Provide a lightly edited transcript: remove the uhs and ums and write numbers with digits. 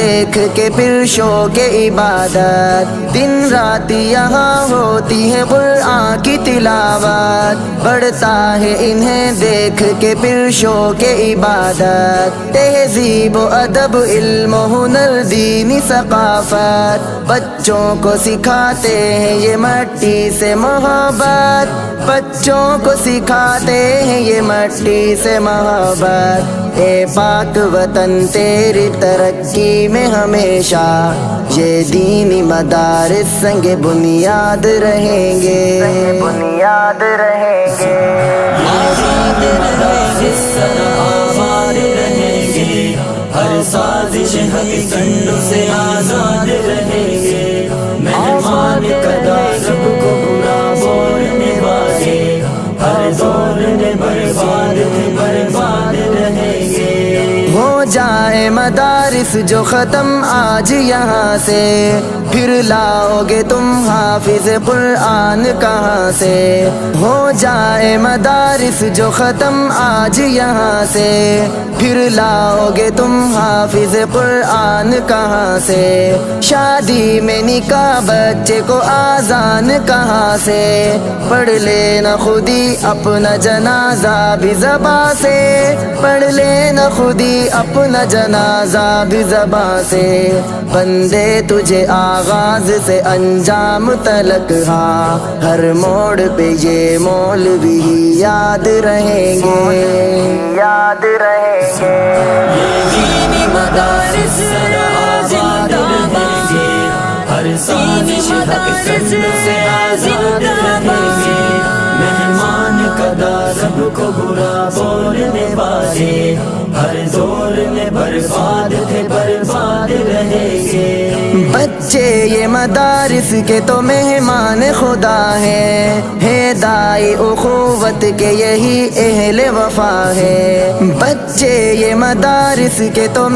دیکھ کے پھر شوق عبادت، دن رات یہاں ہوتی ہے قرآن کی تلاوت، بڑھتا ہے انہیں دیکھ کے پھر شوق عبادت، تہذیب و ادب علم و ہنر دینی ثقافت، بچوں کو سکھاتے ہیں یہ مٹی سے محبت، بچوں کو سکھاتے ہیں یہ مٹی سے محبت، اے پاک وطن تیری ترقی میں ہمیشہ یہ دینی مدارس سنگ بنیاد رہیں گے، بنیاد رہیں گے، آباد رہیں گے، ہر سازش حق کنڈوں سے آزاد رہیں گے، مہمان قدا رب کو برا بولنے والے ہر دور میں برباد برباد رہیں گے۔ ہو جائے مدارس جو ختم آج یہاں سے، پھر لاؤ گے تم حافظ قرآن کہاں سے، ہو جائے مدارس جو ختم آج یہاں سے، پھر لاؤ گے تم حافظ قرآن کہاں سے، شادی میں نکاح بچے کو آذان کہاں سے، پڑھ لینا خودی اپنا جنازہ بھی زباں سے، پڑھ لینا خودی اپنا جنازہ بھی زباں سے، بندے تجھے آغاز سے انجام تلک ہاں ہر موڑ پہ یہ مولوی ہی یاد رہیں گے، یاد رہیں گے، یہ دینی مدارس آباد رہیں گے، ہر سازش حق کنڈوں سے آزاد رہیں گے، مہمان قدا رب کو برا بولنے والے ہر دور میں برباد تھے برباد رہیں گے۔ بچے یہ مدارس کے تو مہمان خدا ہیں، دائی اخوت کے یہی اہل وفا ہے، بچے یہ مدارس کے تو